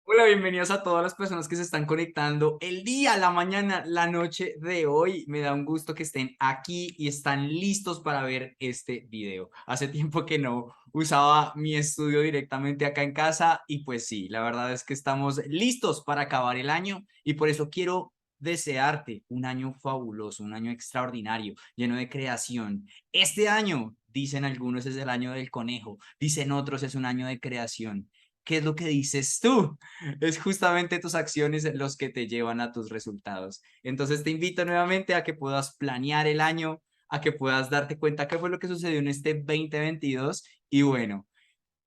Hola, bienvenidos a todas las personas que se están conectando el día, la mañana, la noche de hoy. Me da un gusto que estén aquí y están listos para ver este video. Hace tiempo que no usaba mi estudio directamente acá en casa y pues sí, la verdad es que estamos listos para acabar el año y por eso quiero desearte un año fabuloso, un año extraordinario, lleno de creación. Este año, dicen algunos, es el año del conejo, dicen otros es un año de creación. ¿Qué es lo que dices tú? Es justamente tus acciones los que te llevan a tus resultados. Entonces te invito nuevamente a que puedas planear el año, a que puedas darte cuenta qué fue lo que sucedió en este 2022 y bueno,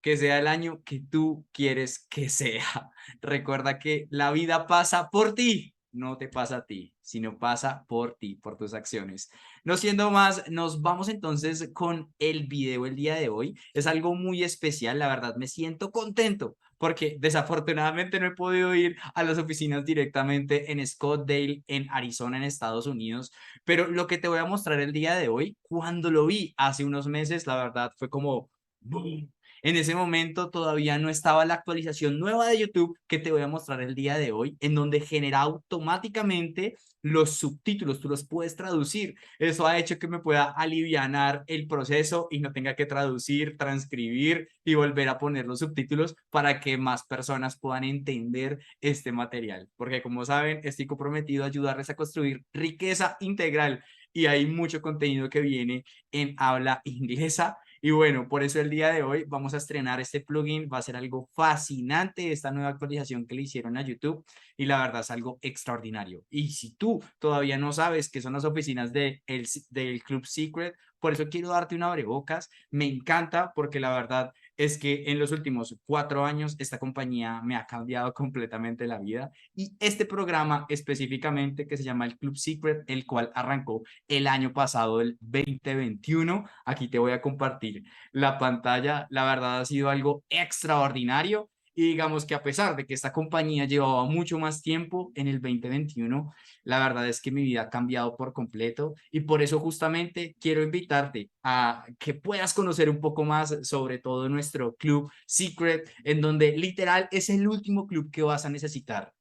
que sea el año que tú quieres que sea. Recuerda que la vida pasa por ti, no te pasa a ti, sino pasa por ti, por tus acciones. No siendo más, nos vamos entonces con el video el día de hoy. Es algo muy especial, la verdad me siento contento porque desafortunadamente no he podido ir a las oficinas directamente en Scottsdale, en Arizona, en Estados Unidos, pero lo que te voy a mostrar el día de hoy, cuando lo vi hace unos meses, la verdad fue como ¡boom! En ese momento todavía no estaba la actualización nueva de YouTube que te voy a mostrar el día de hoy, en donde genera automáticamente los subtítulos, tú los puedes traducir. Eso ha hecho que me pueda alivianar el proceso y no tenga que traducir, transcribir y volver a poner los subtítulos para que más personas puedan entender este material. Porque como saben, estoy comprometido a ayudarles a construir riqueza integral y hay mucho contenido que viene en habla inglesa y bueno, por eso el día de hoy vamos a estrenar este plugin, va a ser algo fascinante esta nueva actualización que le hicieron a YouTube y la verdad es algo extraordinario. Y si tú todavía no sabes qué son las oficinas del Club Secret, por eso quiero darte un abrebocas, me encanta porque la verdad es que en los últimos 4 años esta compañía me ha cambiado completamente la vida y este programa específicamente que se llama el Club Secret, el cual arrancó el año pasado, el 2021. Aquí te voy a compartir la pantalla. La verdad ha sido algo extraordinario. Y digamos que a pesar de que esta compañía llevaba mucho más tiempo en el 2021, la verdad es que mi vida ha cambiado por completo y por eso justamente quiero invitarte a que puedas conocer un poco más sobre todo nuestro club Secret, en donde literal es el último club que vas a necesitar.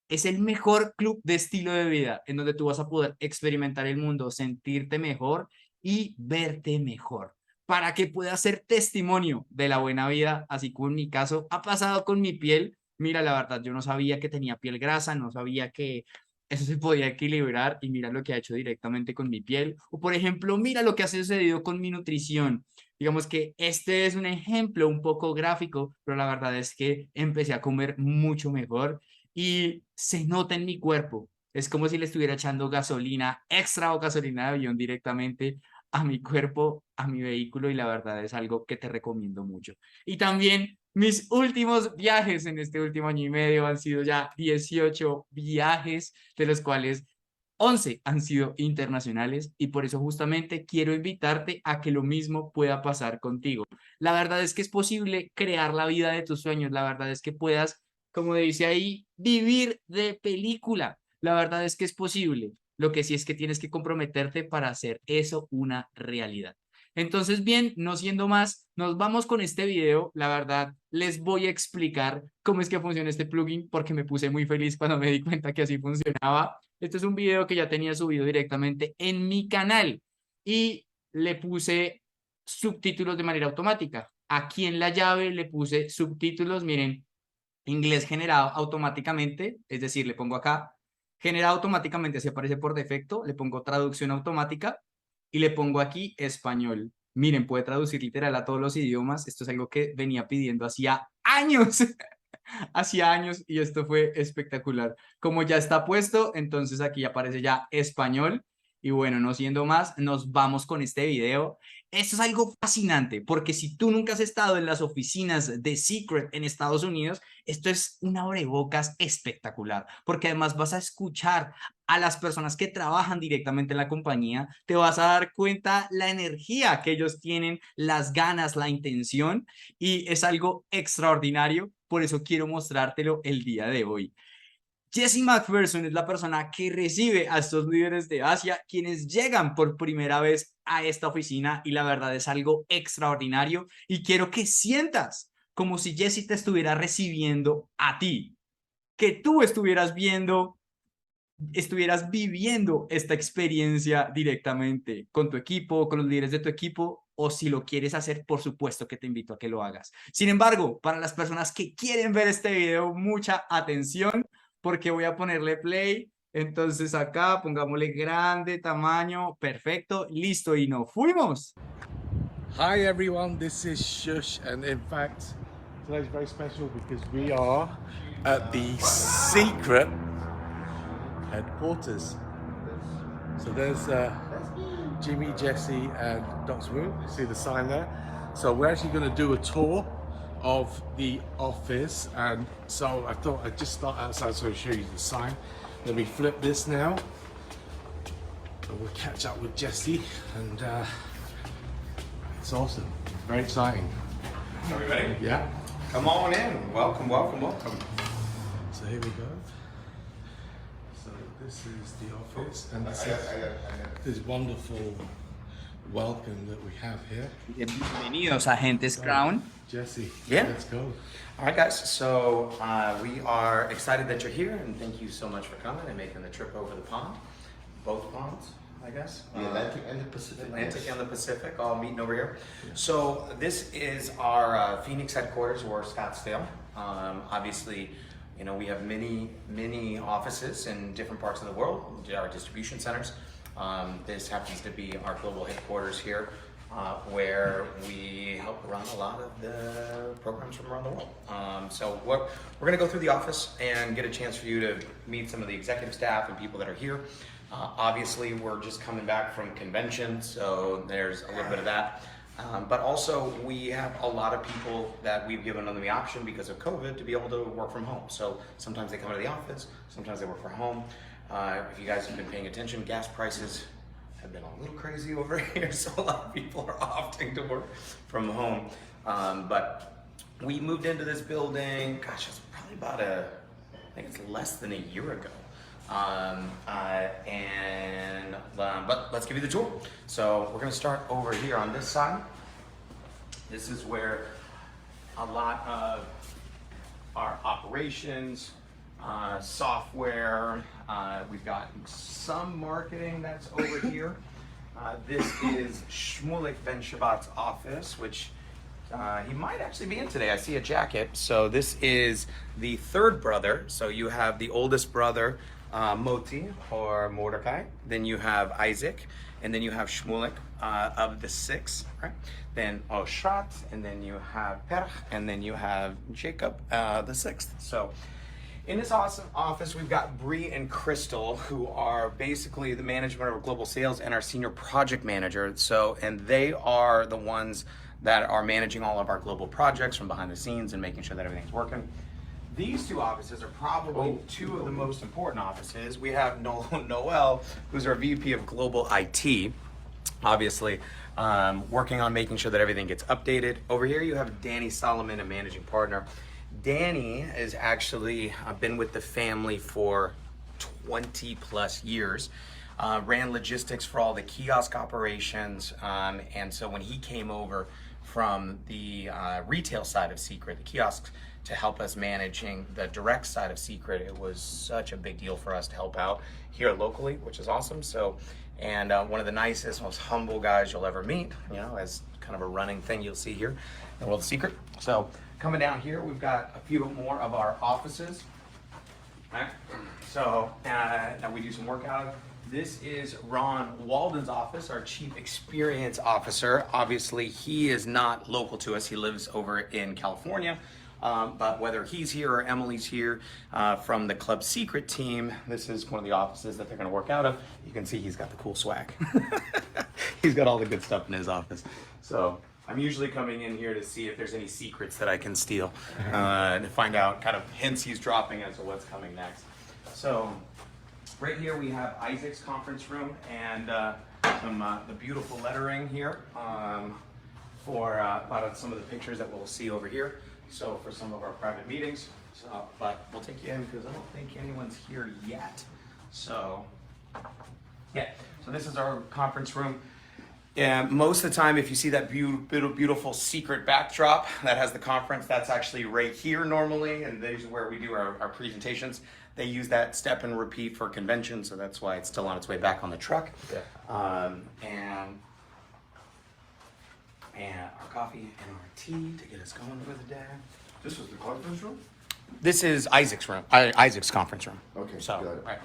Es el mejor club de estilo de vida en donde tú vas a poder experimentar el mundo, sentirte mejor y verte mejor para que puedas ser testimonio de la buena vida, así como en mi caso ha pasado con mi piel. Mira, la verdad, yo no sabía que tenía piel grasa, no sabía que eso se podía equilibrar y mira lo que ha hecho directamente con mi piel. O por ejemplo, mira lo que ha sucedido con mi nutrición. Digamos que este es un ejemplo un poco gráfico, pero la verdad es que empecé a comer mucho mejor y se nota en mi cuerpo. Es como si le estuviera echando gasolina extra o gasolina de avión directamente a mi cuerpo, a mi vehículo y la verdad es algo que te recomiendo mucho. Y también mis últimos viajes en este último año y medio han sido ya 18 viajes, de los cuales 11 han sido internacionales y por eso justamente quiero invitarte a que lo mismo pueda pasar contigo. La verdad es que es posible crear la vida de tus sueños, la verdad es que puedas, como dice ahí, vivir de película. La verdad es que es posible. Lo que sí es que tienes que comprometerte para hacer eso una realidad. Entonces, bien, no siendo más, nos vamos con este video. La verdad, les voy a explicar cómo es que funciona este plugin porque me puse muy feliz cuando me di cuenta que así funcionaba. Este es un video que ya tenía subido directamente en mi canal y le puse subtítulos de manera automática. Aquí en la llave le puse subtítulos, miren, inglés generado automáticamente, es decir, le pongo acá, generado automáticamente, se aparece por defecto, le pongo traducción automática y le pongo aquí español. Miren, puede traducir literal a todos los idiomas. Esto es algo que venía pidiendo hacía años, hacía años y esto fue espectacular. Como ya está puesto, entonces aquí aparece ya español. Y bueno, no siendo más, nos vamos con este video. Esto es algo fascinante porque si tú nunca has estado en las oficinas de Seacret en Estados Unidos, esto es una abrebocas espectacular porque además vas a escuchar a las personas que trabajan directamente en la compañía, te vas a dar cuenta la energía que ellos tienen, las ganas, la intención y es algo extraordinario. Por eso quiero mostrártelo el día de hoy. Jesse Macpherson es la persona que recibe a estos líderes de Asia, quienes llegan por primera vez a esta oficina y la verdad es algo extraordinario y quiero que sientas como si Jesse te estuviera recibiendo a ti, que tú estuvieras viviendo esta experiencia directamente con tu equipo, con los líderes de tu equipo, o si lo quieres hacer, por supuesto que te invito a que lo hagas. Sin embargo, para las personas que quieren ver este video, mucha atención, porque voy a ponerle play. Entonces acá pongámosle grande, tamaño, perfecto, listo, y nos fuimos. Hi everyone, this is Shush, and in fact today's very special because we are at the Seacret headquarters. So there's Jimmy, Jesse and Dr. Wu, see the sign there? So we're actually going to do a tour of the office, and so I thought I'd just start outside so I'll show you the sign. Let me flip this now and we'll catch up with Jesse, and it's awesome, very exciting. Are we ready? Yeah. Come on in. Welcome, welcome, welcome. So here we go. So this is the office, and this is this wonderful welcome that we have here. Bienvenidos, agentes Crown. Jesse, Yeah. let's go. All right, guys. So we are excited that you're here, and thank you so much for coming and making the trip over the pond. Both ponds, I guess. The Atlantic and the Pacific. Atlantic and the Pacific all meeting over here. So this is our Phoenix headquarters, or Scottsdale. Obviously, you know, we have many offices in different parts of the world, our distribution centers. This happens to be our global headquarters here, where we help run a lot of the programs from around the world. So we're gonna go through the office and get a chance for you to meet some of the executive staff and people that are here. Obviously, we're just coming back from convention, so there's a little bit of that. But also, we have a lot of people that we've given them the option because of COVID to be able to work from home. So sometimes they come into the office, sometimes they work from home. If you guys have been paying attention, gas prices have been a little crazy over here, so a lot of people are opting to work from home. But we moved into this building, gosh, it's probably about I think it's less than a year ago. But let's give you the tour. So we're gonna start over here on this side. This is where a lot of our operations, software, we've got some marketing that's over here. This is Shmulik Ben-Shabbat's office, which he might actually be in today. I see a jacket. So this is the third brother. So you have the oldest brother, Moti or Mordecai, then you have Isaac, and then you have Shmulik of the six, right? Then Oshrat, and then you have Perch, and then you have Jacob, the sixth. So in this awesome office, we've got Bree and Crystal, who are basically the management of our global sales and our senior project manager. So, and they are the ones that are managing all of our global projects from behind the scenes and making sure that everything's working. These two offices are probably two of the most important offices. We have Noel, who's our VP of Global IT, obviously, working on making sure that everything gets updated. Over here you have Danny Solomon, a managing partner. Danny has actually been with the family for 20 plus years. Ran logistics for all the kiosk operations, and so when he came over from the retail side of Seacret, the kiosks, to help us managing the direct side of Seacret, it was such a big deal for us to help out here locally, which is awesome. So, and one of the nicest, most humble guys you'll ever meet, you know, as kind of a running thing you'll see here in the world of Seacret. So coming down here, we've got a few more of our offices. All right. So now we do some workout. This is Ron Walden's office, our Chief Experience Officer. Obviously, he is not local to us. He lives over in California. But whether he's here or Emily's here from the Club Seacret team, this is one of the offices that they're going to work out of. You can see he's got the cool swag. He's got all the good stuff in his office. So I'm usually coming in here to see if there's any secrets that I can steal, to find out kind of hints he's dropping as to what's coming next. So right here we have Isaac's conference room and the beautiful lettering here for about some of the pictures that we'll see over here. So for some of our private meetings, but we'll take you in because I don't think anyone's here yet. So yeah, so this is our conference room. Yeah, most of the time, if you see that beautiful Seacret backdrop that has the conference, that's actually right here normally, and this is where we do our presentations. They use that step and repeat for convention, so that's why it's still on its way back on the truck. Yeah. And our coffee and our tea to get us going for the day. This was the conference room? This is Isaac's room, Isaac's conference room. Okay, So, got it. right.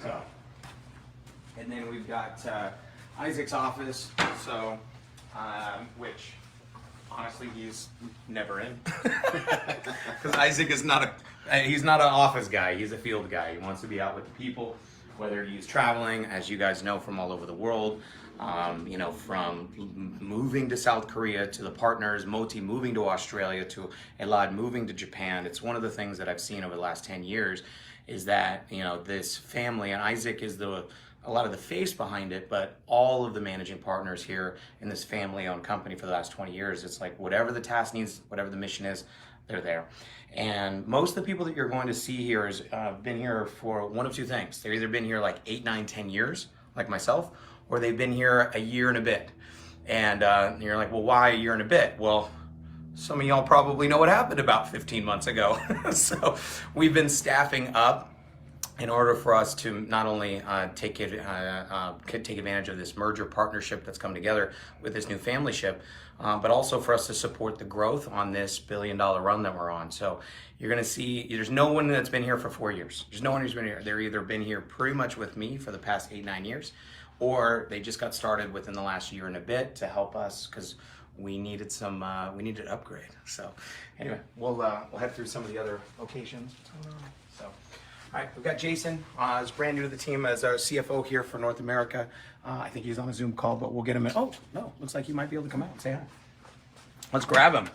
So, and then we've got Isaac's office, so, which honestly he's never in. Because Isaac is he's not an office guy, he's a field guy. He wants to be out with the people, whether he's traveling, as you guys know, from all over the world. You know, from moving to South Korea to the partners, Moti moving to Australia to Elad moving to Japan. It's one of the things that I've seen over the last 10 years is that, you know, this family, and Isaac is a lot of the face behind it, but all of the managing partners here in this family-owned company for the last 20 years, it's like whatever the task needs, whatever the mission is, they're there. And most of the people that you're going to see here has been here for one of two things. They've either been here like 8, 9, 10 years, like myself, or they've been here a year and a bit. And you're like, well, why a year and a bit? Well, some of y'all probably know what happened about 15 months ago. So we've been staffing up in order for us to not only take advantage of this merger partnership that's come together with this new family ship, but also for us to support the growth on this $1 billion run that we're on. So you're gonna see, there's no one that's been here for 4 years. There's no one who's been here. They're either been here pretty much with me for the past 8, 9 years, or they just got started within the last year and a bit to help us because we needed an upgrade. So anyway, we'll head through some of the other locations. So, all right, we've got Jason, is brand new to the team as our CFO here for North America. I think he's on a Zoom call, but we'll get him in. Oh, no, looks like he might be able to come out and say hi. Let's grab him.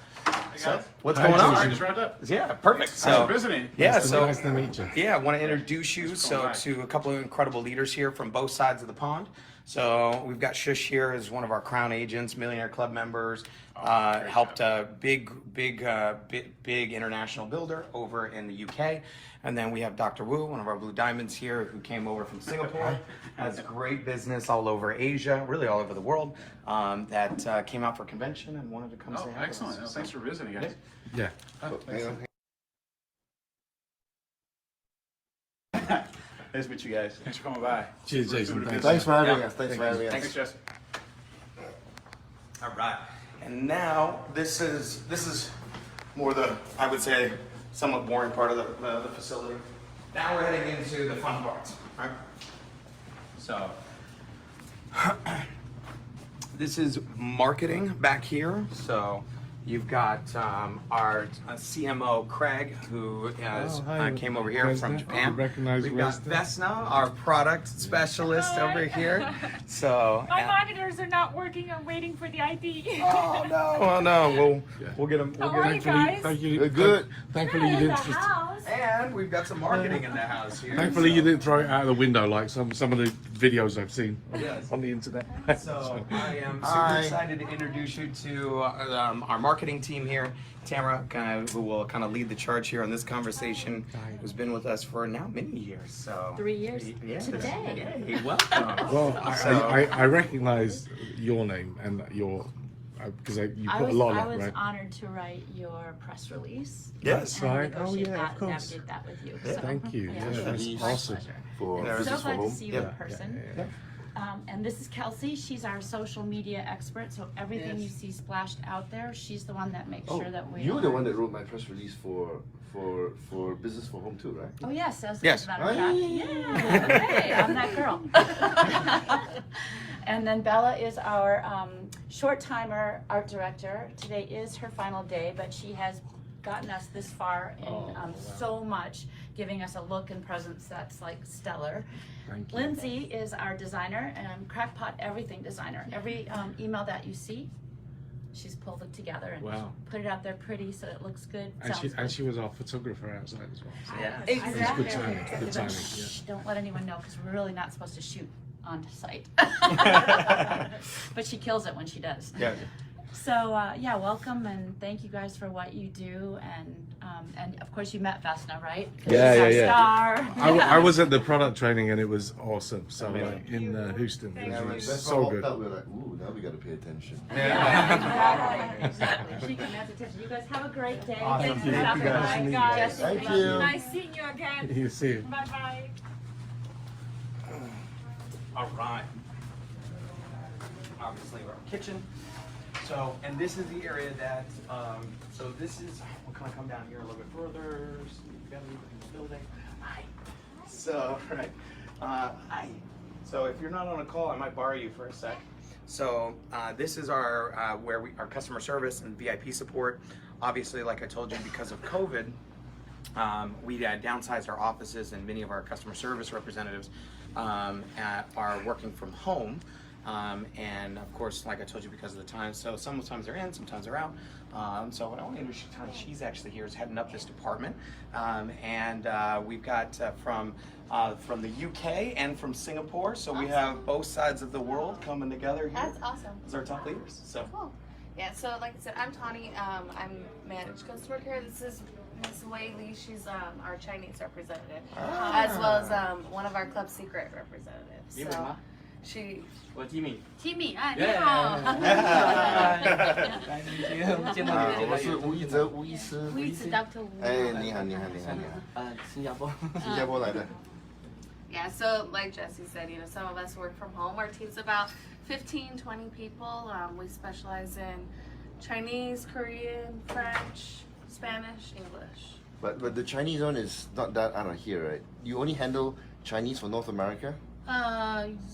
So, what's going on? Just wrapped up. Yeah, perfect. Thanks So, for visiting. yeah, Nice to meet you. yeah, I want to introduce you to a couple of incredible leaders here from both sides of the pond. So we've got Shush here as one of our Crown agents, Millionaire Club members, helped a big international builder over in the UK. And then we have Dr. Wu, one of our Blue Diamonds here, who came over from Singapore, has great business all over Asia, really all over the world, that came out for convention and wanted to come say hi. Excellent. Well, thanks for visiting, guys. Yeah. Nice to meet you guys. Thanks for coming by. Cheers, Jason. Thanks for having Yeah. us. Thanks for having us. Thanks, Jesse. All right. And now this is more the, I would say, somewhat boring part of the facility. Now we're heading into the fun parts, right? So this is marketing back here. So you've got our CMO Craig, who came over here from Japan. We've got Vesna, our product specialist over here. So My monitors are not working. I'm waiting for the ID. oh no, we'll get them. How are you guys? We're good. Thankfully, you You're in didn't. the house. And we've got some marketing in the house here. Thankfully, you didn't throw it out of the window like some of the videos I've seen Yes. on the internet. So I am super Hi. excited to introduce you to our marketing team here. Tamara, who will kind of lead the charge here on this conversation, who's been with us for now many years. So 3 years Yeah. today. Hey, welcome. Well, I recognize your name and your because you put a lot I of was it, right? honored to write your press release. Yes. And Right. Oh, negotiate yeah, of that, course. navigate that with you. Yeah. So, Thank you. Yeah, it's that's my awesome. pleasure. For Yeah. business So for glad to home. see you Yeah. in person. And this is Kelsey. She's our social media expert. So everything you see splashed out there, she's the one that makes Oh, sure that we. you were the one that wrote my press release for business for home too, right? Oh yes, as Yes. a matter of fact. Yeah. Hey, I'm that girl. And then Bella is our short timer art director. Today is her final day, but she has gotten us this far in so much, giving us a look and presence that's like stellar. Thank you. Lindsay is our designer and crackpot everything designer. Every email that you see, she's pulled it together and Wow. put it out there pretty so it looks good. And sounds good. she was our photographer outside as well. So. Yeah. Exactly. Good timing. Good timing. Shh, don't let anyone know because we're really not supposed to shoot on site. But she kills it when she does. Yeah. So yeah, welcome and thank you guys for what you do, and of course you met Vesna, right? Yeah. Star. I was at the product training and it was awesome. So in Houston, it And when was that's so all good. felt, we were like, ooh, now we got to pay attention. Exactly. She commands attention. You guys have a great day. Awesome. Thanks for Thank you, stopping guys. by. Jesse, Thank you. Nice seeing you again. You see. Bye bye. All right. Obviously, we're kitchen. So, and this is the area that, so this is, we'll kind of come down here a little bit further. So we've got a little bit in the building. Hi. So, right. Hi. So if you're not on a call, I might borrow you for a sec. So this is our, our customer service and VIP support. Obviously, like I told you, because of COVID, we downsized our offices, and many of our customer service representatives are working from home. And of course, like I told you, because of the time, so sometimes they're in, sometimes they're out. So what I want to introduce you to, she's actually here, is heading up this department. And we've got from the UK and from Singapore. So we have both sides of the world coming together here. That's awesome. As our top leaders. So. Cool. Yeah, so like I said, I'm Tawny. I'm managed customer care. This is Miss Wei Li. She's our Chinese representative, as well as one of our Club Secret representatives. So she. 我 Timmy。 Timmy， 你好。来见到你，我是吴一哲，吴医师。吴医师 Dr. Wu。哎，你好，你好，你好，你好。新加坡。新加坡来的。 Yeah, so like Jesse said, you know, some of us work from home. Our team's about 15, 20 people. We specialize in Chinese, Korean, French, Spanish, English. But the Chinese one is not that out of here, right? You only handle Chinese for North America?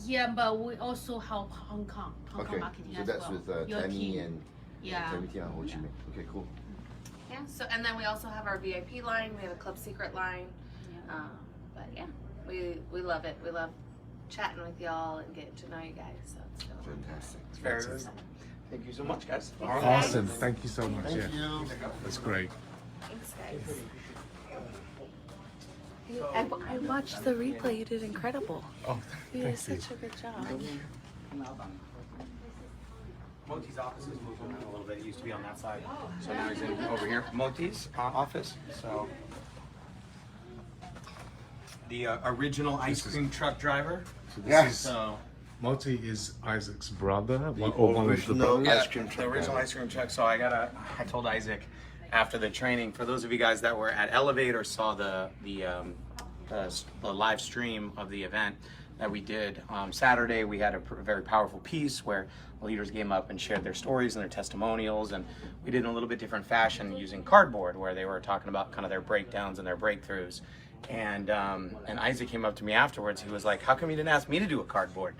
Yeah, but we also help Hong Kong Okay, marketing so as that's well. with Your Tammy team. and Yeah. Tammy Tia Ho Chi Minh. Okay, cool. Yeah, so and then we also have our VIP line. We have a Club Secret line. But yeah, we love it. We love chatting with y'all and getting to know you guys. So it's really Fantastic. Very good. Thank you so much, guys. Awesome. Thank you so much. Thank Yeah, you. that's great. Thanks, guys. I watched the replay. You did incredible. Oh, You did thank you. such a good job. Moti's office has moved around a little bit. It used to be on that side, so now he's in over here. Moti's office. So the original ice cream truck driver. So this Yes. is So Moti is Isaac's brother, The or one of the original brothers. ice cream the truck. original ice cream truck. So I told Isaac after the training, for those of you guys that were at Elevate or saw the live stream of the event that we did Saturday, we had a very powerful piece where leaders came up and shared their stories and their testimonials, and we did in a little bit different fashion using cardboard, where they were talking about kind of their breakdowns and their breakthroughs. And Isaac came up to me afterwards. He was like, "How come you didn't ask me to do a cardboard?"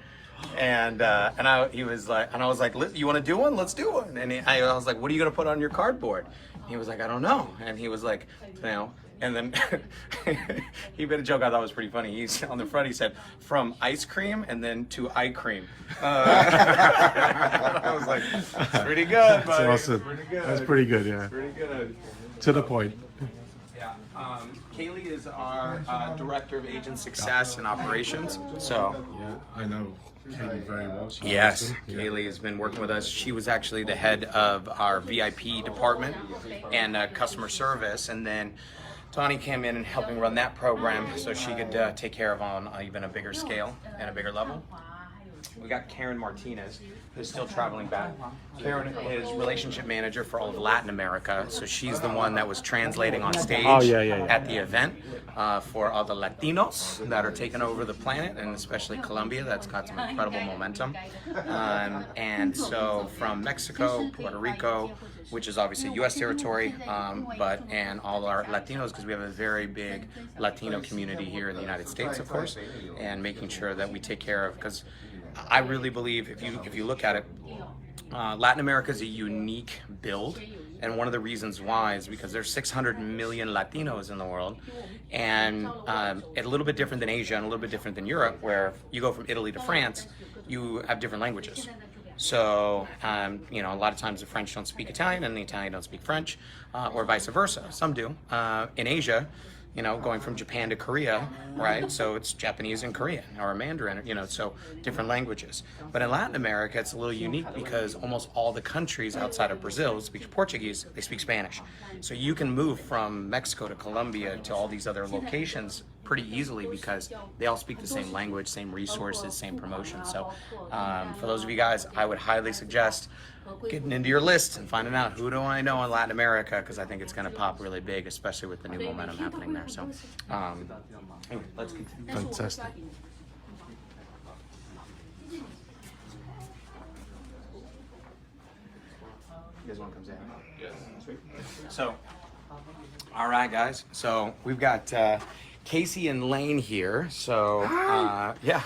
And I was like, "You want to do one? Let's do one." And I was like, "What are you gonna put on your cardboard?" He was like, "I don't know." And he was like, "You know." And then he made a joke I thought was pretty funny. He's on the front. He said, "From ice cream and then to eye cream." I was like, "That's pretty good, That's buddy. awesome. Pretty good. That's pretty good. Yeah, Pretty good." to the point. Yeah. Kaylee is our director of agent success and operations. So. Yeah, I know Katie very well. She's Yes, awesome. Yeah. Kaylee has been working with us. She was actually the head of our VIP department and customer service, and then Tawny came in and helping run that program so she could take care of on even a bigger scale and a bigger level. We got Karen Martinez, who's still traveling back. Karen is relationship manager for all of Latin America, so she's the one that was translating on stage at the event for all the Latinos that are taking over the planet, and especially Colombia, that's got some incredible momentum. And so from Mexico, Puerto Rico, which is obviously U.S. territory, and all our Latinos, because we have a very big Latino community here in the United States, of course, and making sure that we take care of, because I really believe if you look at it, Latin America is a unique build, and one of the reasons why is because there's 600 million Latinos in the world, and a little bit different than Asia and a little bit different than Europe, where you go from Italy to France, you have different languages. So, a lot of times the French don't speak Italian and the Italian don't speak French, or vice versa. Some do. In Asia, you know, going from Japan to Korea, right? So it's Japanese and Korean, or Mandarin, you know, so different languages. But in Latin America, it's a little unique because almost all the countries outside of Brazil speak Portuguese, they speak Spanish. So you can move from Mexico to Colombia to all these other locations pretty easily because they all speak the same language, same resources, same promotion. So for those of you guys, I would highly suggest getting into your list and finding out who do I know in Latin America, because I think it's going to pop really big, especially with the new momentum happening there. So anyway, let's continue. Fantastic. You guys want to come say hi? Yes. Sweet. So, all right, guys. So we've got Casey and Lane here. So, yeah.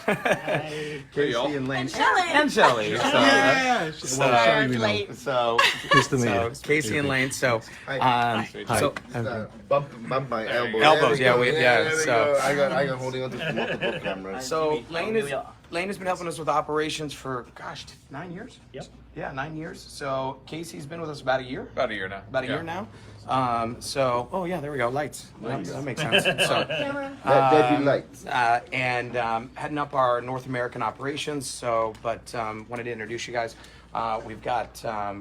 Casey and Lane. And Shelly. So, so Nice to meet you. Casey and Lane. So, so Bump my elbow. elbows. There we Yeah, go. yeah. There we So. go. I got holding on to multiple cameras. So Lane has been helping us with operations for, gosh, 9 years? Yep. Yeah, 9 years. So Casey's been with us about a year? About a year now. About a year now. So, oh yeah, there we go, lights. That makes sense. So, That'd be lights. and heading up our North American operations. So, but wanted to introduce you guys. We've got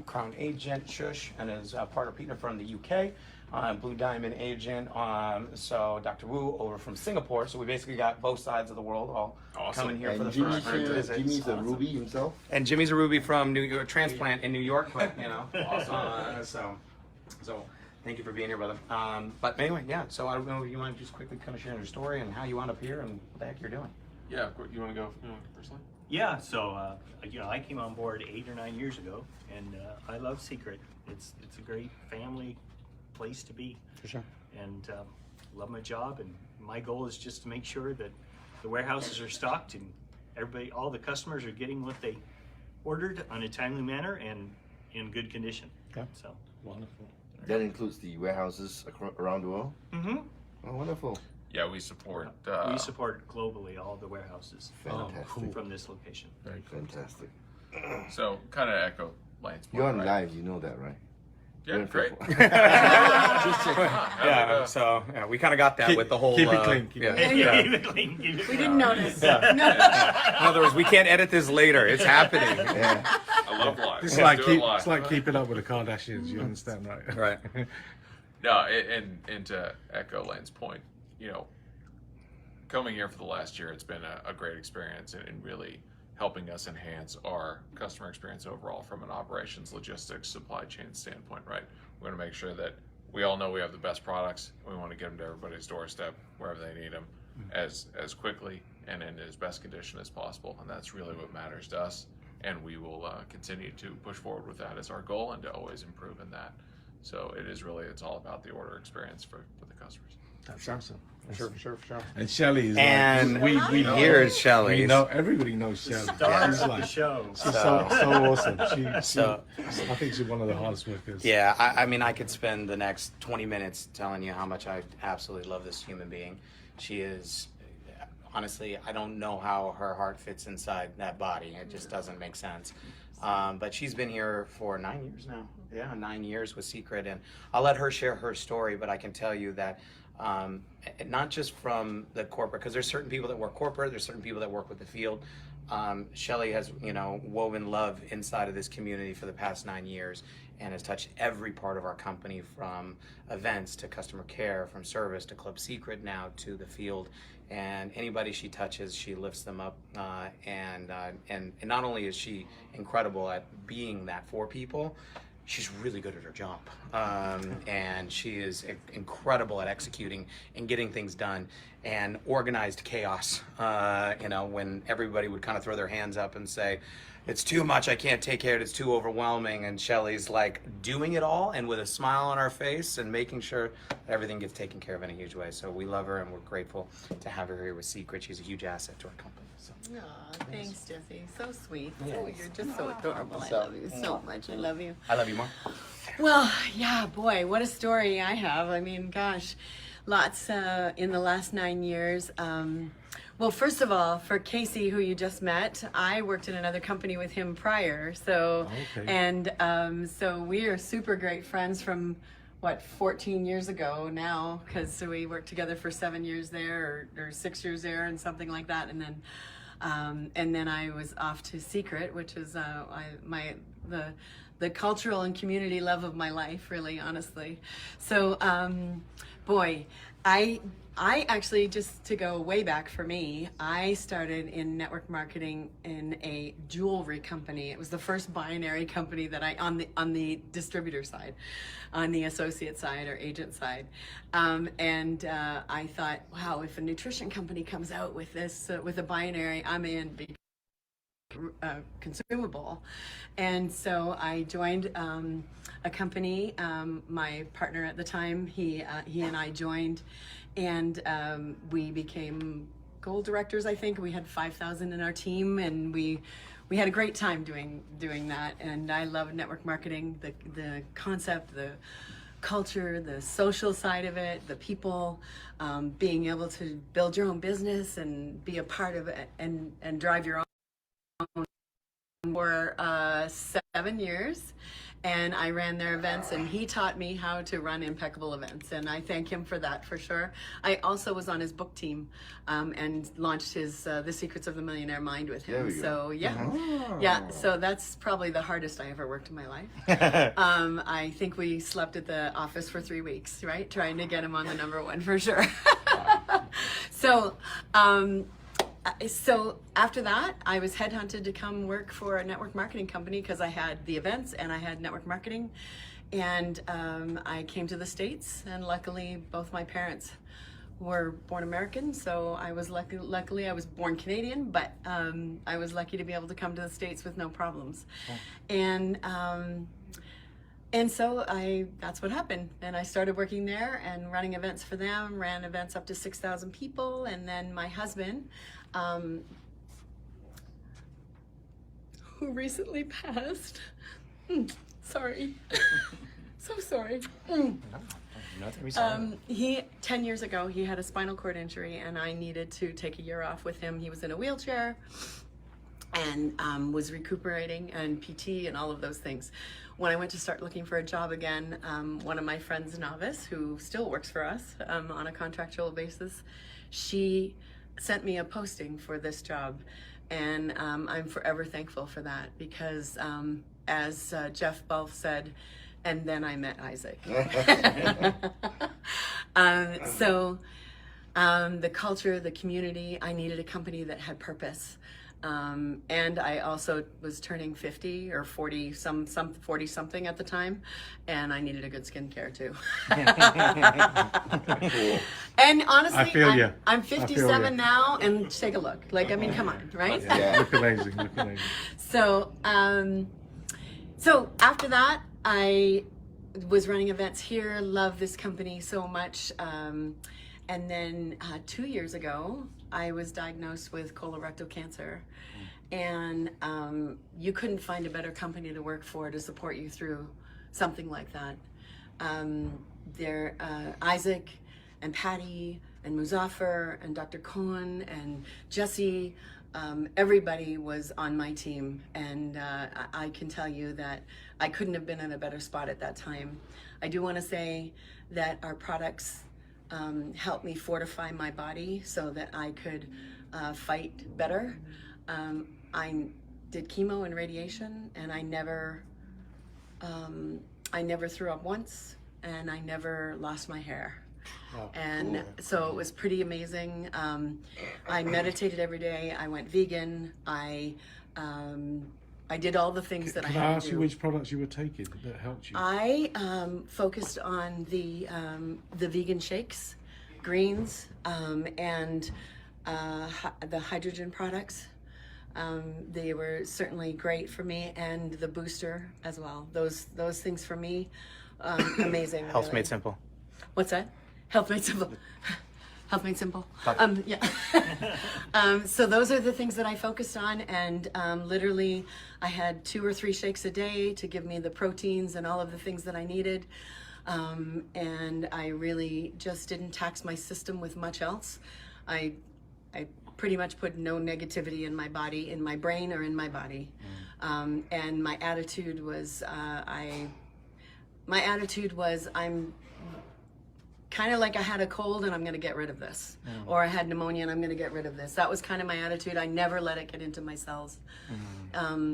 Crown Agent Shush and his partner Peter from the UK. Blue Diamond Agent, so Dr. Wu over from Singapore. So we basically got both sides of the world all coming here for the And first time. Jimmy's a Ruby himself. And Jimmy's a Ruby from New York, transplant in New York, but you know, so thank you for being here, brother. But anyway, yeah. So I don't know if you want to just quickly kind of share your story and how you wound up here and what the heck you're doing. Yeah, of course. You want to go personally? Yeah, so you know, I came on board 8 or 9 years ago, and I love Seacret. It's a great family place to be. For sure. And love my job, and my goal is just to make sure that the warehouses are stocked and all the customers are getting what they ordered on a timely manner and in good condition. Okay. So Wonderful. That includes the warehouses around the world. mm-hmm. Oh, wonderful. Yeah, we support. We support globally all the warehouses Fantastic. from this location. Very cool. Fantastic. So kind of echo Lane's point. You're on right? live, you know that, right? Yeah, great. Yeah. So yeah, we kind of got that with the whole. Keep it clean. Keep it clean. Yeah. Keep it clean, keep it We clean. didn't notice. In other words, we can't edit this later. It's happening. Yeah. I love live. It's Let's do it live. it's like keeping up with the Kardashians. You understand, right? Right. No, and to echo Lane's point, you know, coming here for the last year, it's been a great experience and really helping us enhance our customer experience overall from an operations, logistics, supply chain standpoint, right? We're going to make sure that we all know we have the best products. We want to get them to everybody's doorstep wherever they need them as quickly and in as best condition as possible. And that's really what matters to us. And we will continue to push forward with that as our goal and to always improve in that. So it's all about the order experience for the customers. That's awesome. For sure. And Shelly is And like, we know, here's Shelly. we know, everybody knows Shelly. Star She's of like, the show. she's so awesome. So- I think she's one of the hardest workers. Yeah, I mean, I could spend the next 20 minutes telling you how much I absolutely love this human being. She is, honestly, I don't know how her heart fits inside that body. It just doesn't make sense. But she's been here for 9 years now. Yeah, 9 years with Seacret, and I'll let her share her story, but I can tell you that not just from the corporate, because there's certain people that work corporate, there's certain people that work with the field. Shelly has, woven love inside of this community for the past 9 years and has touched every part of our company, from events to customer care, from service to Club Seacret now to the field. And anybody she touches, she lifts them up. And not only is she incredible at being that for people, she's really good at her job. And she is incredible at executing and getting things done, and organized chaos. When everybody would kind of throw their hands up and say, it's too much, I can't take care of it, it's too overwhelming. And Shelly's like doing it all and with a smile on our face and making sure everything gets taken care of in a huge way. So we love her and we're grateful to have her here with Seacret. She's a huge asset to our company. So. Aw, thanks, Jesse. So sweet. Oh, you're just so adorable. I love you so much. I love you. I love you more. Well, yeah, boy, what a story I have. I mean, gosh, lots in the last 9 years. Well, first of all, for Casey, who you just met, I worked in another company with him prior. So, Okay. and so we are super great friends from what, 14 years ago now, because we worked together for 7 years there, or 6 years there, and something like that. And then I was off to Seacret, which is the cultural and community love of my life, really, honestly. So, boy, I actually, just to go way back for me, I started in network marketing in a jewelry company. It was the first binary company that on the distributor side, on the associate side or agent side. I thought, wow, if a nutrition company comes out with this, with a binary, I'm in. Consumable. And so I joined a company. My partner at the time, he and I joined, and we became goal directors. I think we had 5,000 in our team, and we had a great time doing that. And I love network marketing, the concept, the culture, the social side of it, the people, being able to build your own business and be a part of it and drive your own. For 7 years, and I ran their events, and he taught me how to run impeccable events, and I thank him for that, for sure. I also was on his book team, and launched his The Secrets of the Millionaire Mind with him. So yeah, so that's probably the hardest I ever worked in my life. I think we slept at the office for 3 weeks, right, trying to get him on the #1 for sure. So after that, I was headhunted to come work for a network marketing company because I had the events and I had network marketing. And I came to the States, and luckily both my parents were born American, so I was luckily I was born Canadian, but I was lucky to be able to come to the States with no problems. And so that's what happened. And I started working there and running events for them, ran events up to 6,000 people. And then my husband, who recently passed, sorry, so sorry. He, 10 years ago, he had a spinal cord injury, and I needed to take a year off with him. He was in a wheelchair and was recuperating, and PT and all of those things. When I went to start looking for a job again, one of my friends, Novice, who still works for us on a contractual basis, she sent me a posting for this job, and I'm forever thankful for that, because as Jeff Balf said, and then I met Isaac. The culture, the community, I needed a company that had purpose. And I also was turning 50 or 40 something at the time, and I needed a good skincare too. And honestly, I'm 57 now, and take a look. Like, I mean, come on, right? Yeah. Look amazing. So after that, I was running events here. Love this company so much. And then 2 years ago, I was diagnosed with colorectal cancer, and you couldn't find a better company to work for to support you through something like that. Isaac and Patty and Muzaffar and Dr. Cohen and Jesse, everybody was on my team, and I can tell you that I couldn't have been in a better spot at that time. I do want to say that our products helped me fortify my body so that I could fight better. I did chemo and radiation, and I never threw up once, and I never lost my hair. Oh, and cool. So it was pretty amazing. I meditated every day. I went vegan. I did all the things that I had to do. Can I ask you which products you were taking that helped you? I focused on the vegan shakes, greens, and the hydrogen products. They were certainly great for me, and the booster as well. Those things for me, amazing. Health really. Made Simple. What's that? Health Made Simple. Health Made Simple. Yeah. So those are the things that I focused on, and literally I had 2 or 3 shakes a day to give me the proteins and all of the things that I needed. And I really just didn't tax my system with much else. I pretty much put no negativity in my body, in my brain or in my body. And my attitude was, my attitude was, I'm kind of like I had a cold and I'm going to get rid of this. Or I had pneumonia and I'm going to get rid of this. That was kind of my attitude. I never let it get into my cells.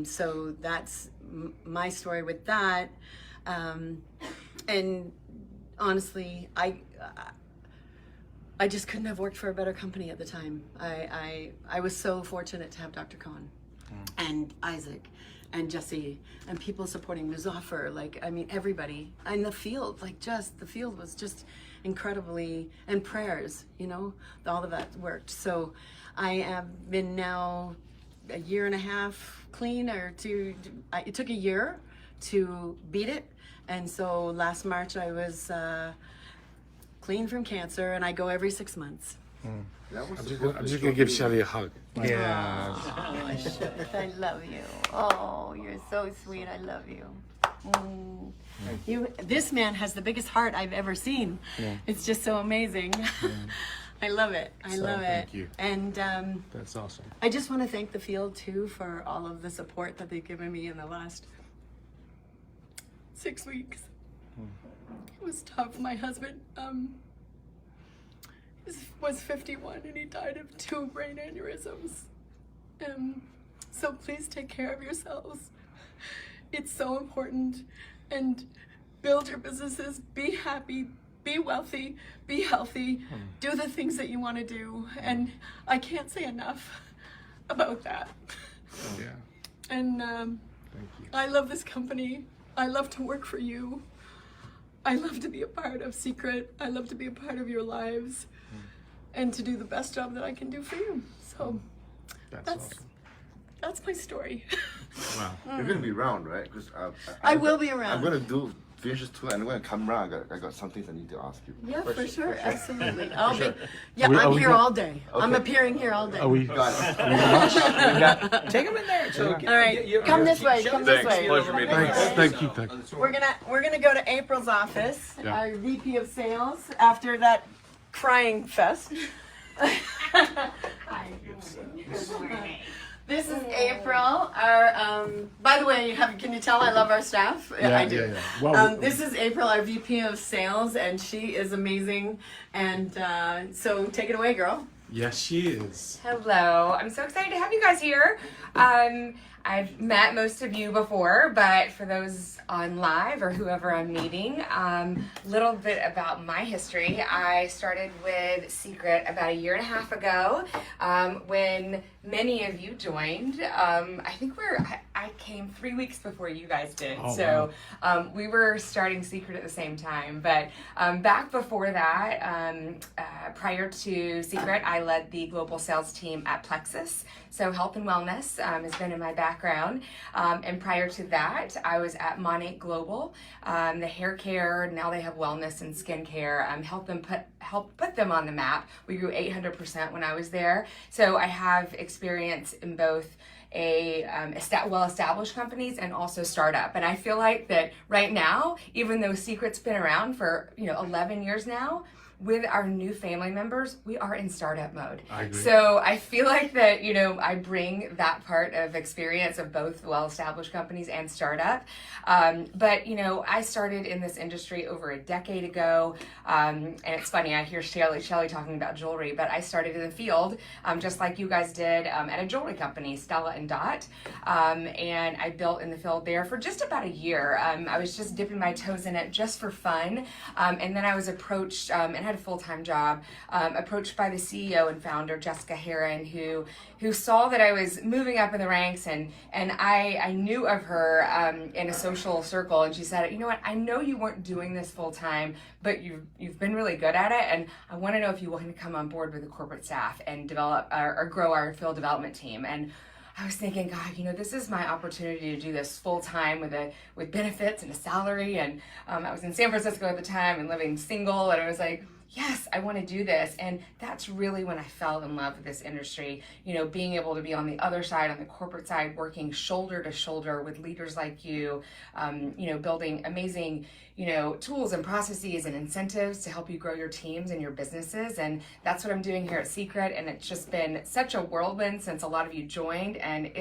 So that's my story with that. And honestly, I just couldn't have worked for a better company at the time. I was so fortunate to have Dr. Cohn and Isaac and Jesse and people supporting Muzaffar, like, I mean, everybody in the field, like, just the field was just incredibly, and prayers, you know, all of that worked. So I have been now a year and a half clean, or it took a year to beat it. And so last March I was clean from cancer, and I go every 6 months. I'm just gonna give Shelly a hug. Yeah. Oh, I love you. Oh, you're so sweet. I love you. This man has the biggest heart I've ever seen. It's just so amazing. I love it. I love it. Thank you. And that's awesome. I just want to thank the field too for all of the support that they've given me in the last 6 weeks. It was tough. My husband was 51 and he died of 2 brain aneurysms. So please take care of yourselves. It's so important. And build your businesses, be happy, be wealthy, be healthy, do the things that you want to do. And I can't say enough about that. Yeah. And Thank you. I love this company. I love to work for you. I love to be a part of Seacret. I love to be a part of your lives and to do the best job that I can do for you. So that's awesome. That's my story. Wow. You're gonna be around, right? Because I will be around. I'm gonna finish this tour and I'm gonna come around. I got some things I need to ask you. Yeah, for sure. Absolutely. I'll be. Yeah, Are I'm we here go- all day. I'm appearing here all day. Are we? Take them in there. So, All right, come this way. Come this Thanks. way. Pleasure meeting you. Thank you. Thank you. We're gonna go to April's office, Yeah. our VP of Sales, after that crying fest. This is April. Our by the way, can you tell I love our staff? Yeah, I do. yeah, yeah. Well, This is April, our VP of Sales, and she is amazing. And so take it away, girl. Yes, she is. Hello, I'm so excited to have you guys here. I've met most of you before, but for those on live or whoever I'm meeting, little bit about my history. I started with Seacret about 1.5 years ago when many of you joined. I think I came 3 weeks before you guys did, so we were starting Seacret at the same time. But back before that, prior to Seacret, I led the global sales team at Plexus. So health and wellness has been in my background. And prior to that, I was at Monate Global, the hair care. Now they have wellness and skincare. Help put them on the map. We grew 800% when I was there. So I have experience in both well-established companies and also startup. And I feel like that right now, even though Seacret's been around for 11 years now, with our new family members, we are in startup mode. I agree. So I feel like that, I bring that part of experience of both well-established companies and startup. But I started in this industry over a decade ago. And it's funny, I hear Shelly talking about jewelry, but I started in the field, just like you guys did, at a jewelry company, Stella and Dot. And I built in the field there for just about a year. I was just dipping my toes in it just for fun. And then I was approached, and had a full-time job, approached by the CEO and founder, Jessica Heron, who saw that I was moving up in the ranks, and I knew of her in a social circle, and she said, you know what, I know you weren't doing this full-time, but you've been really good at it, and I want to know if you want to come on board with the corporate staff and develop or grow our field development team. And I was thinking, God, this is my opportunity to do this full time with benefits and a salary. And I was in San Francisco at the time and living single, and I was like, yes, I want to do this. And that's really when I fell in love with this industry, being able to be on the other side, on the corporate side, working shoulder to shoulder with leaders like you, building amazing, tools and processes and incentives to help you grow your teams and your businesses. And that's what I'm doing here at Seacret. And it's just been such a whirlwind since a lot of you joined, and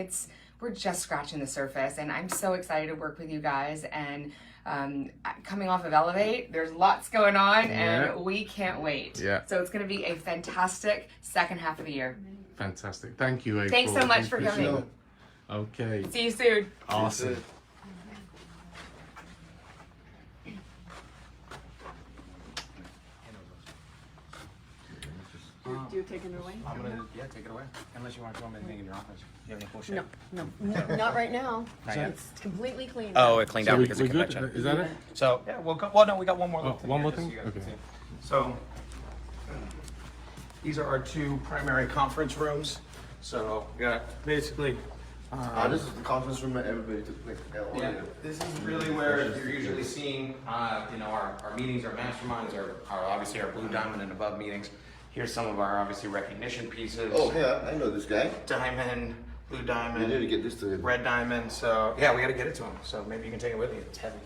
we're just scratching the surface. And I'm so excited to work with you guys. And Coming off of Elevate, there's lots going on, Yeah. and we can't wait. Yeah. So it's going to be a fantastic second half of the year. Fantastic. Thank you, April. Thanks so much for Appreciate coming. it. Okay. See you soon. Awesome. Do you take it away? I'm gonna, take it away. Unless you want to do anything in your office. You have any cool shit? No, not right now. Not yet? It's completely clean. Oh, it cleaned So out we, because we're of good? convention. Is that it? So, yeah, we'll go, well, no, we got one more little thing. one more here, just thing? so you guys can Okay. see. So, these are our two primary conference rooms. So, yeah, basically. This is the conference room that everybody took place. Yeah, this is really where you're usually seeing, our meetings, our masterminds, our obviously our Blue Diamond and above meetings. Here's some of our obviously recognition pieces. Oh, yeah, I know this guy. Diamond, Blue We Diamond, need to get this to him. Red Diamond. So yeah, we got to get it to him. So maybe you can take it with you. It's heavy.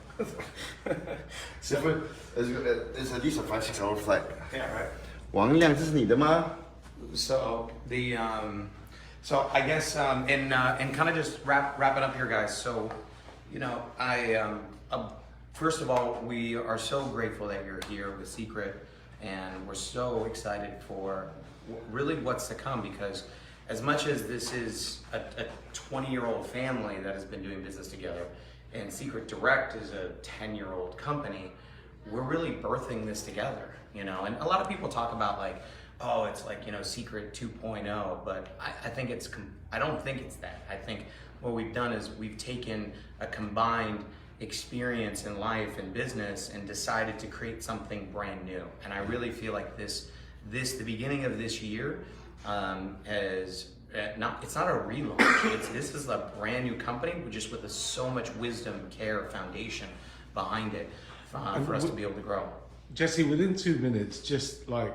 So, It's at least a 5-6 hour flight. yeah, right. 王亮，这是你的吗？ So the so I guess and kind of just wrap it up here, guys. So first of all, we are so grateful that you're here with Seacret, and we're so excited for really what's to come, because as much as this is a 20-year-old family that has been doing business together, and Seacret Direct is a 10-year-old company, we're really birthing this together, and a lot of people talk about like, oh, it's like, Seacret 2.0, but I think I don't think it's that. I think what we've done is we've taken a combined experience in life and business and decided to create something brand new. And I really feel like the beginning of this year it's not a relaunch. This is a brand new company, just with so much wisdom, care, foundation behind it for us to be able to grow. Jesse, within 2 minutes, just like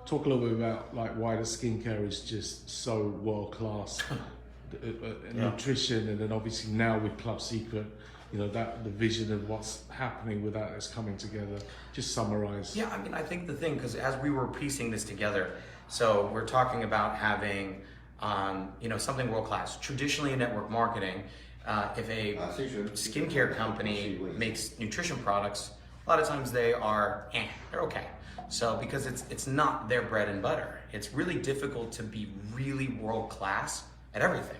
talk a little bit about like why the skincare is just so world class, nutrition, and then obviously now with Club Seacret, that the vision of what's happening with that's coming together. Just summarize. Yeah, I mean, I think the thing, because as we were piecing this together, so we're talking about having, something world class. Traditionally in network marketing, if a skincare company makes nutrition products, a lot of times they're okay. So because it's not their bread and butter, it's really difficult to be really world class at everything.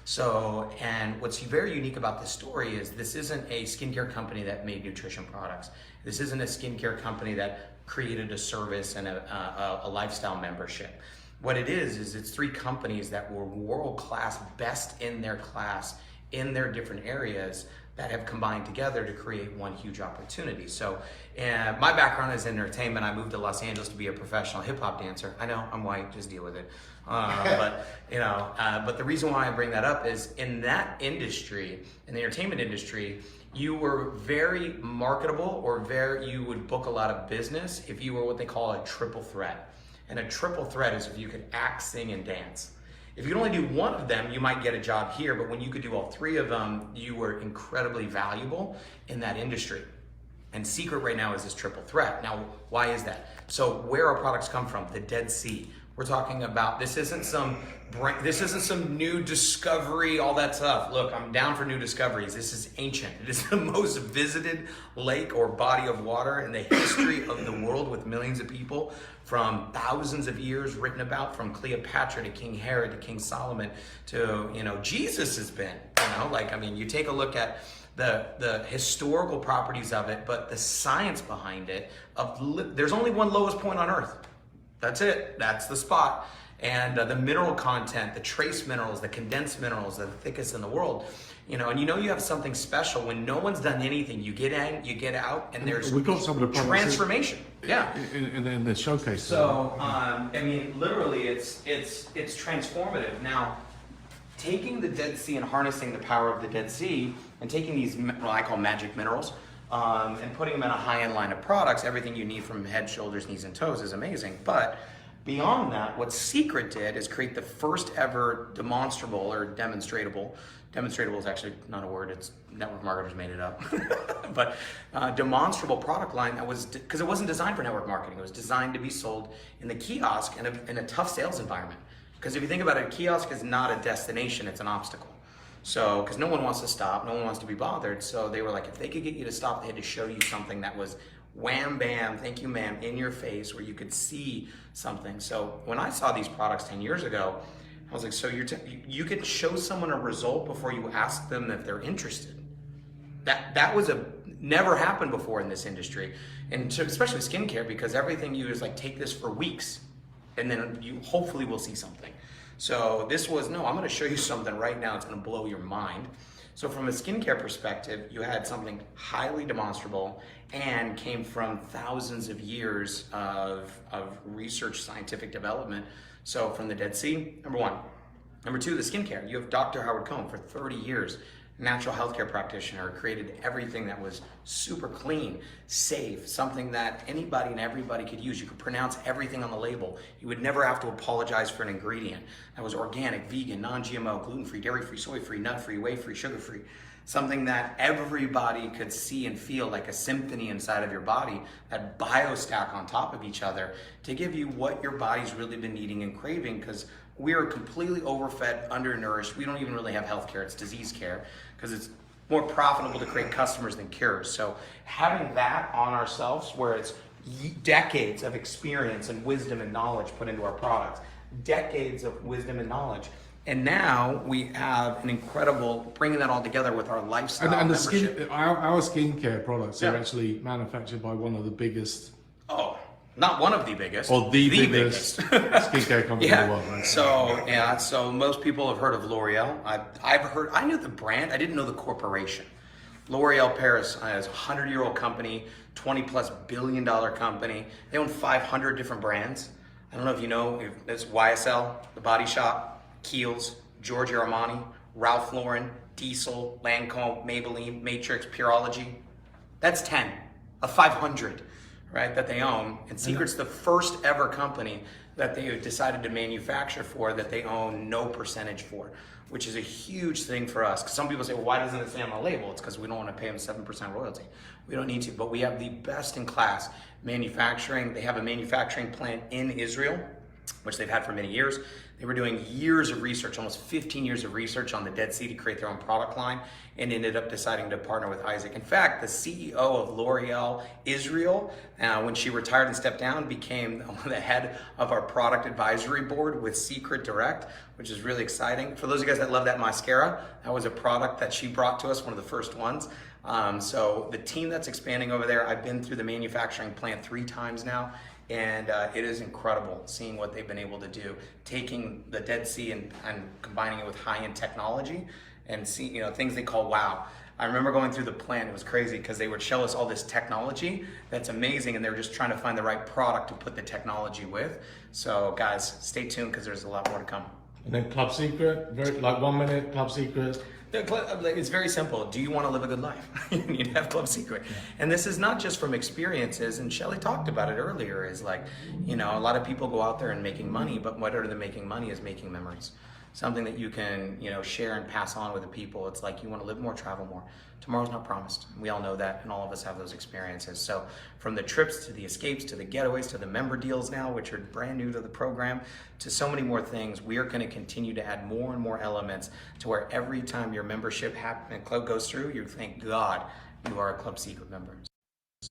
So, and what's very unique about this story is this isn't a skincare company that made nutrition products. This isn't a skincare company that created a service and a lifestyle membership. What it is it's three companies that were world class, best in their class, in their different areas, that have combined together to create one huge opportunity. So my background is in entertainment. I moved to Los Angeles to be a professional hip hop dancer. I know, I'm white, just deal with it. But the reason why I bring that up is in that industry, in the entertainment industry, you were very marketable, or you would book a lot of business if you were what they call a triple threat. And a triple threat is if you could act, sing, and dance. If you could only do one of them, you might get a job here, but when you could do all three of them, you were incredibly valuable in that industry. And Seacret right now is this triple threat. Now, why is that? So where our products come from, the Dead Sea. We're talking about, this isn't some new discovery, all that stuff. Look, I'm down for new discoveries. This is ancient. It is the most visited lake or body of water in the history of the world, with millions of people from thousands of years written about, from Cleopatra to King Herod to King Solomon to, Jesus has been, you take a look at the historical properties of it, but the science behind it, there's only one lowest point on Earth. That's it. That's the spot. And the mineral content, the trace minerals, the condensed minerals, are the thickest in the world. And you have something special when no one's done anything. You get in, you get out, and there's we got some of the transformation. Yeah. In the showcase. So literally, it's transformative. Now, taking the Dead Sea and harnessing the power of the Dead Sea, and taking these, what I call magic minerals, and putting them in a high-end line of products, everything you need from head, shoulders, knees, and toes is amazing. But beyond that, what Seacret did is create the first ever demonstrable or demonstratable is actually not a word, it's network marketers made it up, but demonstrable product line that was, because it wasn't designed for network marketing, it was designed to be sold in the kiosk in a tough sales environment. Because if you think about it, a kiosk is not a destination, it's an obstacle. So, because no one wants to stop, no one wants to be bothered. So they were like, if they could get you to stop, they had to show you something that was wham, bam, thank you, ma'am, in your face, where you could see something. So when I saw these products 10 years ago, I was like, so you could show someone a result before you ask them if they're interested. That was never happened before in this industry, and especially skincare, because everything you is like, take this for weeks, and then you hopefully will see something. So this was, no, I'm going to show you something right now. It's going to blow your mind. So from a skincare perspective, you had something highly demonstrable and came from thousands of years of research, scientific development. So from the Dead Sea, number one. Number two, the skincare. You have Dr. Howard Cómo for 30 years, natural healthcare practitioner, created everything that was super clean, safe, something that anybody and everybody could use. You could pronounce everything on the label. You would never have to apologize for an ingredient that was organic, vegan, non-GMO, gluten-free, dairy-free, soy-free, nut-free, whey-free, sugar-free. Something that everybody could see and feel like a symphony inside of your body, that biostack on top of each other to give you what your body's really been needing and craving, because we are completely overfed, undernourished. We don't even really have healthcare, it's disease care, because it's more profitable to create customers than cures. So having that on ourselves, where it's decades of experience and wisdom and knowledge put into our products, decades of wisdom and knowledge. And now we have an incredible, bringing that all together with our lifestyle and membership. our skincare products are actually manufactured by one of the biggest. Oh, not one of the biggest. Or the biggest skincare company in the world, right? So most people have heard of L'Oreal. I knew the brand, I didn't know the corporation. L'Oreal Paris is a 100-year-old company, $20+ billion company. They own 500 different brands. I don't know if you know, it's YSL, The Body Shop, Kiehl's, Giorgio Armani, Ralph Lauren, Diesel, Lancome, Maybelline, Matrix, Pureology. That's 10 of 500, right, that they own. And Seacret's the first ever company that they decided to manufacture for that they own no percentage for, which is a huge thing for us. 'Cause some people say, well, why doesn't it say on the label? It's because we don't want to pay them 7% royalty. We don't need to, but we have the best in class manufacturing. They have a manufacturing plant in Israel, which they've had for many years. They were doing years of research, almost 15 years of research on the Dead Sea to create their own product line, and ended up deciding to partner with Isaac. In fact, the CEO of L'Oreal Israel, when she retired and stepped down, became the head of our product advisory board with Seacret Direct, which is really exciting. For those of you guys that love that mascara, that was a product that she brought to us, one of the first ones. So the team that's expanding over there, I've been through the manufacturing plant 3 times now. And it is incredible seeing what they've been able to do, taking the Dead Sea and combining it with high-end technology and see, things they call wow. I remember going through the plant, it was crazy because they would show us all this technology that's amazing, and they were just trying to find the right product to put the technology with. So guys, stay tuned because there's a lot more to come. And then Club Seacret, 1 minute, Club Seacret. It's very simple. Do you want to live a good life? You need to have Club Seacret. Yeah. And this is not just from experiences, and Shelly talked about it earlier, is like, a lot of people go out there and making money, but what are they making money is making memories. Something that you can, share and pass on with the people. It's like you want to live more, travel more. Tomorrow's not promised. We all know that, and all of us have those experiences. So from the trips to the escapes to the getaways to the member deals now, which are brand new to the program, to so many more things, we are going to continue to add more and more elements to where every time your membership club goes through, you thank God you are a Club Seacret member.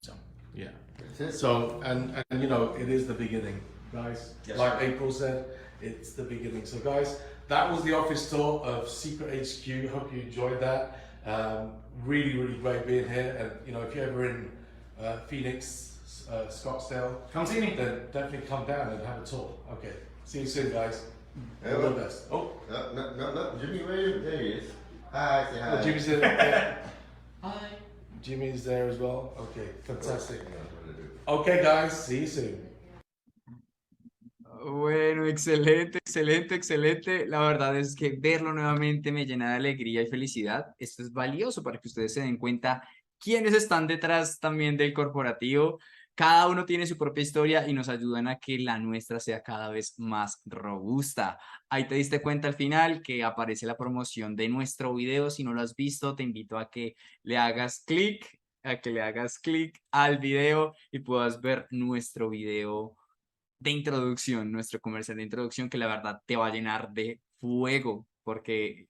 So yeah. So and it is the beginning, guys. Yes, like April said, it's the beginning. So guys, that was the office tour of Seacret HQ. Hope you enjoyed that. Really, really great being here. And if you're ever in Phoenix, Scottsdale, come see me. Then definitely come down and have a tour. Okay. See you soon, guys. All the best. Oh, no, Jimmy, there he is. Hi, say hi. Oh, Jimmy's there. Yeah. Hi. Jimmy's there as well. Okay, fantastic. Okay, guys. See you soon. Bueno, excelente, excelente, excelente. La verdad es que verlo nuevamente me llena de alegría y felicidad. Esto es valioso para que ustedes se den cuenta quiénes están detrás también del corporativo. Cada uno tiene su propia historia y nos ayudan a que la nuestra sea cada vez más robusta. Ahí te diste cuenta al final que aparece la promoción de nuestro video. Si no lo has visto, te invito a que le hagas clic, al video y puedas ver nuestro video de introducción, nuestro comercial de introducción, que la verdad te va a llenar de fuego, porque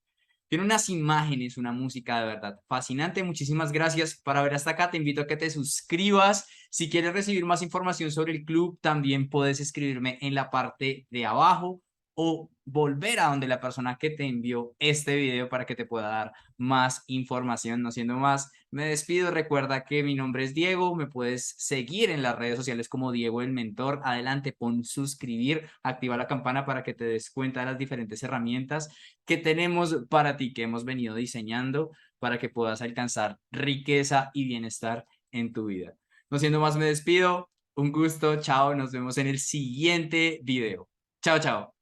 Tiene unas imágenes, una música de verdad fascinante. Muchísimas gracias por haber hasta acá. Te invito a que te suscribas. Si quieres recibir más información sobre el club, también puedes escribirme en la parte de abajo o volver a donde la persona que te envió este video para que te pueda dar más información. No siendo más, me despido. Recuerda que mi nombre es Diego. Me puedes seguir en las redes sociales como Diego el Mentor. Adelante, pon suscribir, activa la campana para que te des cuenta de las diferentes herramientas que tenemos para ti, que hemos venido diseñando para que puedas alcanzar riqueza y bienestar en tu vida. No siendo más, me despido. Un gusto. Chao. Nos vemos en el siguiente video. Chao, chao.